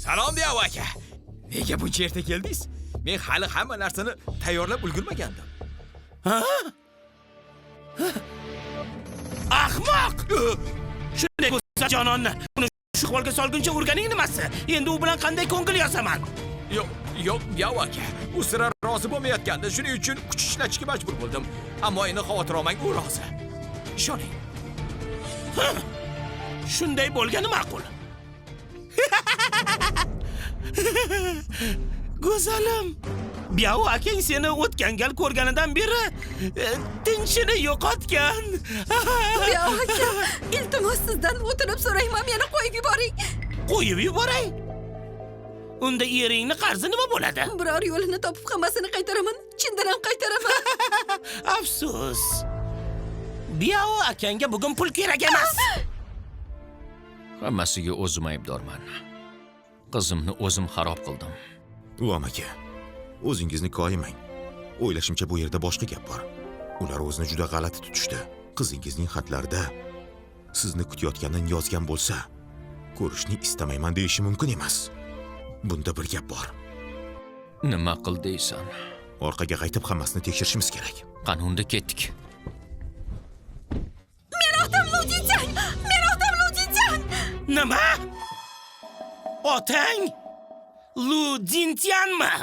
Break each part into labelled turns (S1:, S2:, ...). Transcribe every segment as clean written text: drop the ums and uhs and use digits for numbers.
S1: Salom Biyav aka. Nega buncha erta keldingiz? Men hali hamma narsani tayyorlab ulgurmagandim.
S2: Ahmoq! Shunday bo'lsa jononni, uni shu holga solguncha urganing nimasi? Endi u bilan qanday ko'ngil yozaman?
S1: Yo'q, Biyav aka. U sira rozi bo'lmayotgandi. Shuning uchun kuch ishlatishga majbur bo'ldim. Ammo endi xavotir olmang, u rozi. Ishoning.
S2: Shunday bo'lgani ma'qul. Go'zalim, Biyav akang seni o'tgan gal ko'rganidan beri tinchini yo'qotgan.
S3: Biyav aka, iltimos sizdan o'tinib so'rayman, meni qo'yib yuboring.
S2: Qo'yib yuboray? Unda eringni qarzi nima bo'ladi?
S3: Biror yo'lini topib hammasini qaytaraman. Chindan ham qaytaraman.
S2: Afsus. Biyav akangga bugun pul kerak emas.
S4: Hammasiga o'zim aybdorman. Qizimni o'zim xarob qildim.
S5: Uam aka, o'zingizni koyimang. O'ylashimcha bu yerda boshqa gap bor. Ular o'zini juda g'alati tutishdi. Qizingizning xatlarida sizni kutayotganini yozgan bo'lsa, ko'rishni istamayman deyishi mumkin emas. Bunda bir gap bor.
S4: Nima qil deysan?
S5: Orqaga qaytib hammasini tekshirishimiz kerak.
S4: Qanunda ketdik.
S3: Men otam Ludijan! Men otam Ludijan!
S2: Nima? Otang Ludintianmi?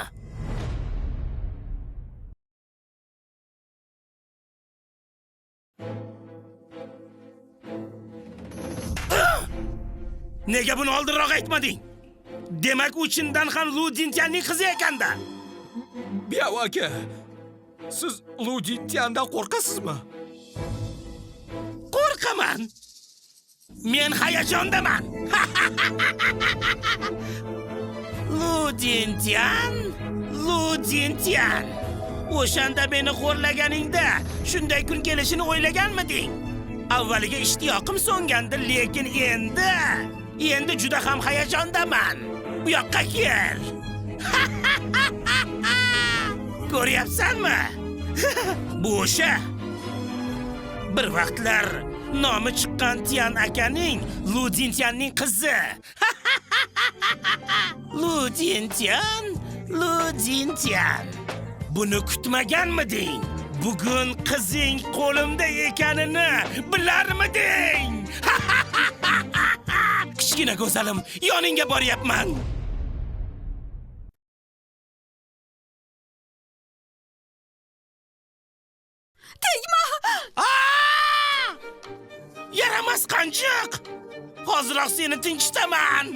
S2: Nega buni oldinroq aytmading? Demak, u chindan ham Ludintianning qizi ekanda.
S1: Biyav aka, siz Ludintiandan qo'rqasizmi?
S2: Qo'rqaman. Men hayajondaman. Ludintian. O'shanda meni xo'rlaganingda shunday kun kelishini o'ylaganmiding? Avvaliga ishtiyoqim so'ngandi, lekin endi juda ham hayajondaman. Bu yoqqa kel. Ko'ryapsanmi? Bu o'sha bir vaqtlar nomi chiqqan Tian akaning Ludintianning qizi. Ludintian. Buni kutmaganmiding? Bugun qizing qo'limda ekanini bilarmiding? Kichkina go'zalim, yoningga boryapman.
S3: Tegma!
S2: Yaramas qanjiq! Hoziroq seni tinchitaman.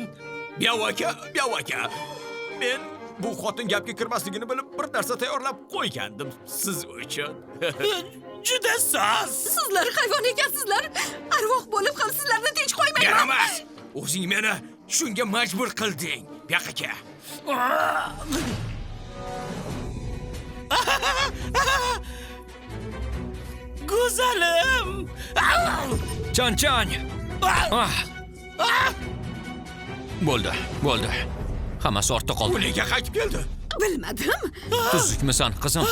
S1: Biyav aka. Men bu xotin gapga kirmasligini bilib bir narsa tayyorlab qo'ygandim siz uchun.
S2: Juda soz.
S3: Sizlar hayvon ekansizlar. Arvoh bo'lib ham sizlarni tinch qo'ymayman.
S1: Yaramas! O'zing meni shunga majbur qilding, Biyav aka.
S2: Go'zalim.
S4: Chan. Bo'ldi. Hammasi ortda qoldi.
S1: Bu nega qaytib keldi?
S3: Bilmadim.
S4: Tuzukmisan, qizim?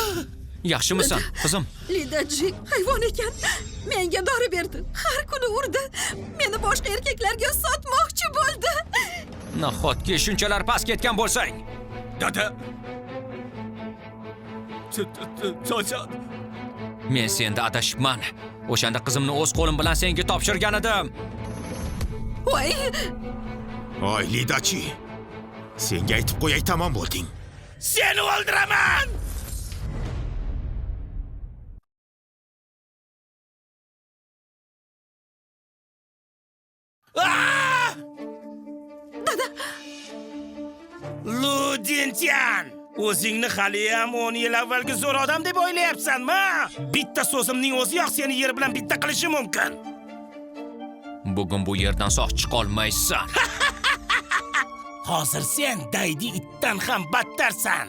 S4: Yaxshimisan, qizim?
S3: Lidaji hayvon ekan. Menga dori berdi. Har kuni urdi. Meni boshqa erkaklarga sotmoqchi bo'ldi.
S4: Nahotki shunchalar past ketgan bo'lsang?
S1: Dada. Cho'chat.
S4: Men senda adashibman. O'shanda qizimni o'z qo'lim bilan senga topshirgan edim.
S3: Voy!
S5: Oy, Lidachi. Senga aytib qo'yay, tamom bo'lding.
S2: Seni o'ldiraman.
S3: Dada,
S2: Ludintian, o'zingni hali ham 10 yil avvalgi zo'r odam deb o'ylayapsanmi? Bitta so'zimning o'ziyoq seni yer bilan bitta qilishi mumkin.
S4: Bugun bu yerdan sog' chiqa olmaysan.
S2: Hozir sen daydi itdan ham battarsan.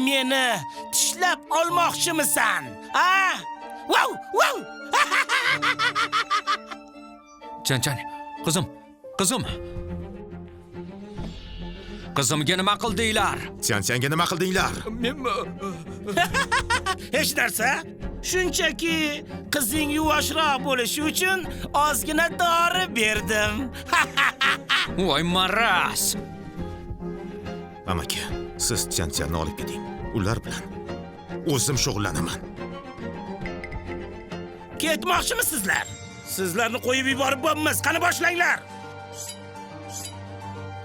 S2: Meni tishlab olmoqchimisan? Ha? Wow!
S4: Chan, qizim. Qizimga nima qildinglar?
S5: Senga nima qildinglar?
S1: Menmi?
S2: Hech narsa. Shunchaki qizing yuvashroq bo'lishi uchun ozgina dori berdim.
S4: Voy maras.
S5: Amaki, siz Tiantianni olib keting. Ular bilan o'zim shug'ullanaman.
S2: Ketmoqchimisizlar? Sizlarni qo'yib yuborib bo'lmas. Qani boshlanglar.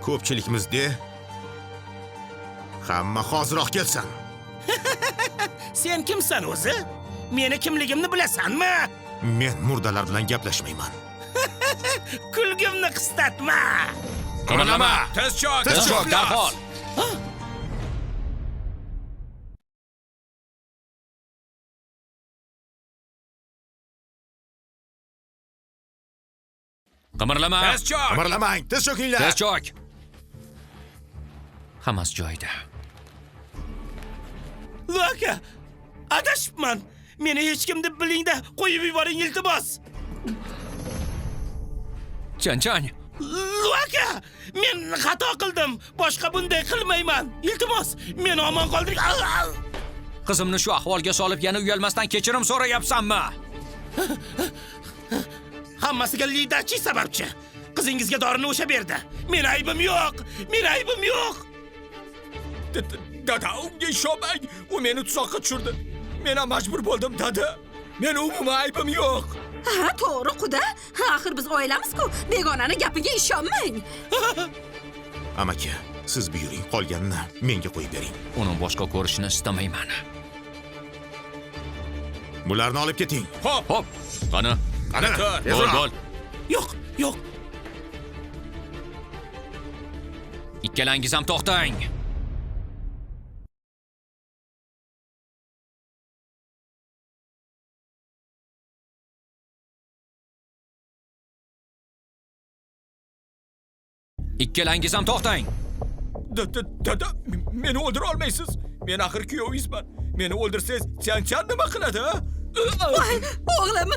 S5: Ko'pchilikmizda hamma hoziroq kelsin.
S2: Sen kimsan o'zi? Meni kimligimni bilasanmi?
S5: Men murdalar bilan gaplashmayman.
S2: Kulgimni qistatma.
S4: Qimirlama.
S1: Tez chok!
S5: Tez chok,
S4: darhol. Qimirlama.
S1: Tez chok!
S5: Qimirlamang, tez cho'kinglar.
S4: Tez chok. Hammasi joyida.
S2: Lo'ka, adashibman. Meni hech kim deb bilingda qo'yib yuboring iltimos.
S4: Chan.
S2: Lo'ka, men xato qildim. Boshqa bunday qilmayman. Iltimos, meni omon qoldiring.
S4: Qizimni shu ahvolga solib yana uyalmasdan kechirim so'rayapsanmi?
S2: Hammasiga lidachi sababchi. Qizingizga dorini o'sha berdi. Meni aybim yo'q.
S1: Dada, unga ishonmang. U meni tuzoqqa tushirdi. Men ham majbur bo'ldim, dada. Meni umuman aybim yo'q.
S3: Ha, to'g'ri quda. Axir biz oilamiz-ku. Begonani gapiga ishonmang.
S5: Amaki, siz buyuring, qolganini menga qo'yib bering.
S4: Uni boshqa ko'rishni istamayman.
S5: Bularni olib keting.
S4: Hop. Qani?
S5: Qani?
S4: Bo'l.
S2: Yo'q.
S4: Ikkalangiz ham to'xtang. Ikkalangiz ham to'xtang.
S1: Dada, meni o'ldira olmaysiz. Men axir kuyovingizman. Meni o'ldirsangiz, Tiantian nima qiladi?
S3: O'g'lim.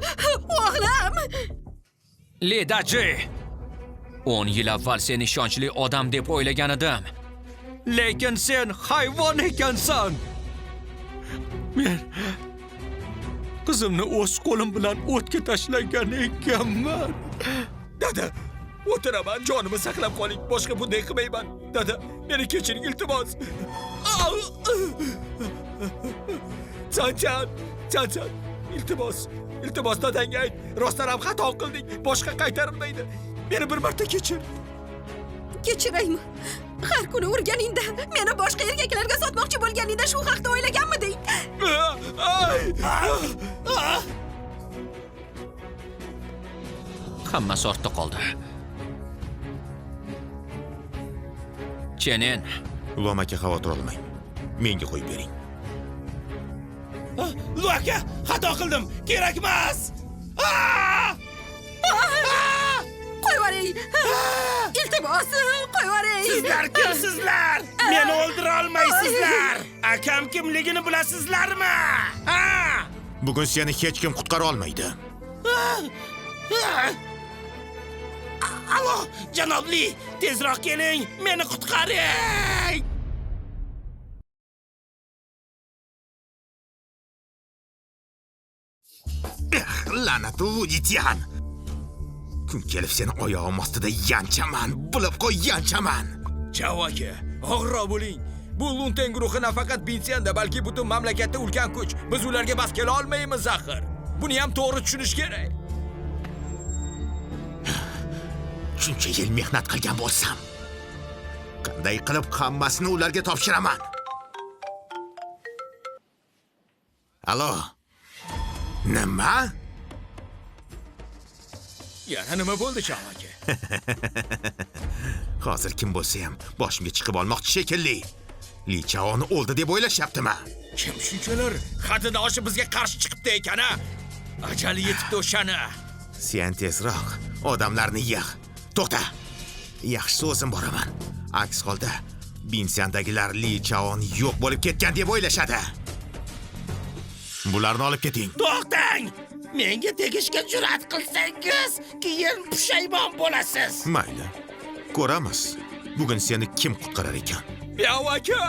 S4: Lidachi. 10 yil avval sen ishonchli odam deb o'ylagan edim. Lekin sen hayvon ekansan. Men qizimni o'z qo'lim bilan o'tga tashlagan ekanman.
S1: Dada, o'tiraman, jonimni saqlab qoling. Boshqa bunday qilmayman. Dada, meni kechiring iltimos. Tiantian, iltimos dadangga ayt. Rostdan ham xato qildik. Boshqa qaytarilmaydi. Meni bir marta kechir.
S3: Kechiraymi? Har kuni urganingda, meni boshqa erkaklarga sotmoqchi bo'lganingda shu haqda o'ylaganmiding?
S4: Hammasi ortda qoldi. Chenen,
S5: Lomaka xavotir olmang. Menga qo'yib bering.
S2: Lo'ka, xato qildim. Kerak emas.
S3: Qo'yvoring. Iltimos, qo'yvoring.
S2: Sizlar kimsizlar? Meni o'ldira olmaysizlar. Akam kimligini bilasizlarmi?
S5: Bugun seni hech kim qutqara olmaydi.
S2: Alo, janobli, tezroq keling, meni qutqaring.
S5: La'natu Wuditian. Kun kelib seni oyog'im ostida yanchaman, bilib qo'y, yanchaman.
S1: Chao aka, og'irroq bo'ling. Bu Lunten guruhi nafaqat Binsianda, balki butun mamlakatda ulkan kuch. Biz ularga bas kela olmaymiz axir. Buni ham to'g'ri tushunish kerak.
S5: Shuncha yil mehnat qilgan bo'lsam, qanday qilib hammasini ularga topshiraman? Alo. Nima?
S1: Yana nima bo'ldi, Chao aka?
S5: Hozir kim bo'lsa ham boshimga chiqib olmoqchi shekilli. Li Chaoni o'ldi deb o'ylashyaptimi?
S1: Kim shunchalar haddidoshi bizga qarshi chiqibdi ekan-a? Ajali yetibdi o'shani.
S5: Sen tezroq odamlarni yig'. To'xta. Yaxshisi o'zim boraman. Aks holda Binsiandagilar Li Chaoni yo'q bo'lib ketgan deb o'ylashadi. Bularni olib keting.
S2: To'xtang! Menga tegishga jur'at qilsangiz, keyin pushaymon bo'lasiz.
S5: Mayli. Ko'ramiz. Bugun seni kim qutqarar ekan?
S1: Chao aka,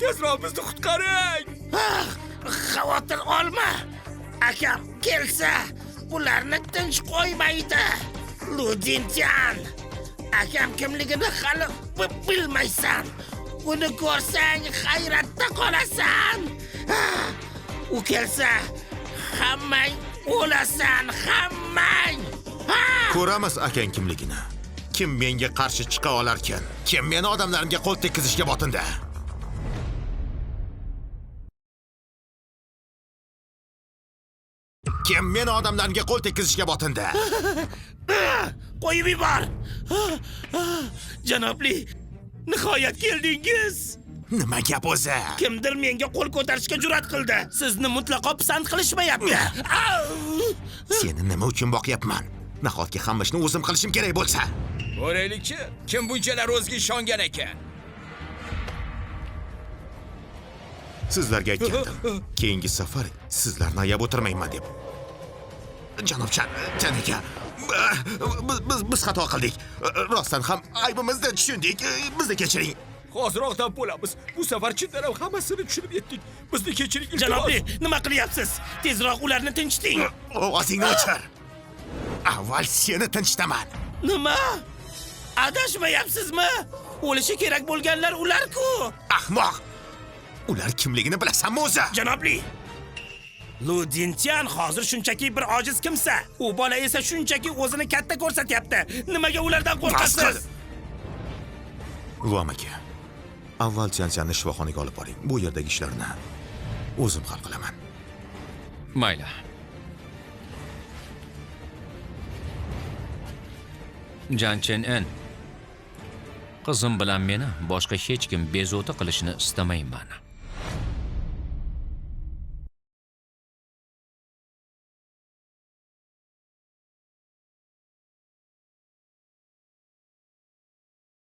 S1: tezroq bizni qutqaring.
S2: Xavotir olma. Akam kelsa, ularni tinch qo'ymaydi. Ludintian, Akam kimligini hali bilmaysan. Uni ko'rsang hayratda qolasan. U kelsa, hammang o'lasan, hammang.
S5: Ko'ramiz akang kimligini. Kim menga qarshi chiqa olarkan? Kim meni odamlarimga qo'l tekkizishga botindi? Kim meni odamlarimga qo'l tekkizishga botindi?
S2: Qo'yib yubor. Janobli, nihoyat keldingiz.
S5: Nima gap o'zi?
S2: Kimdir menga qo'l ko'tarishga jur'at qildi. Sizni mutlaqo pisand qilishmayapti.
S5: Seni nima uchun boqyapman? Nahotki hamma ishni o'zim qilishim kerak bo'lsa?
S1: Ko'raylikchi, kim bunchalar o'ziga ishongan ekan?
S5: Sizlarga aytgandim. Keyingi safar sizlarni ayab o'tirmayman deb. Janobchan, aka, biz xato qildik. Rostdan ham aybimizni tushundik. Bizni kechiring.
S1: Hozirroqdan bo'lamiz. Bu safar chindan ham hammasini tushunib yetdik. Bizni kechiring, iltimos.
S2: Janobli, nima qilyapsiz? Tezroq ularni tinchiting.
S5: Ovozingni o'chir. Avval seni tinchitaman.
S2: Nima? Adashmayapsizmi? O'lishi kerak bo'lganlar ular-ku.
S5: Ahmoq. Ular kimligini bilasanmi o'zi?
S2: Janobli, Lu Dintian hozir shunchaki bir ojiz kimsa. U bola esa shunchaki o'zini katta ko'rsatyapti. Nimaga ulardan qo'rqasiz?
S5: Vom aka. Avval Tiantianni shifoxonaga olib boring. Bu yerdagi ishlarni o'zim hal qilaman.
S4: Mayli. Jan Chen-en. Qizim bilan meni boshqa hech kim bezovta qilishni istamayman.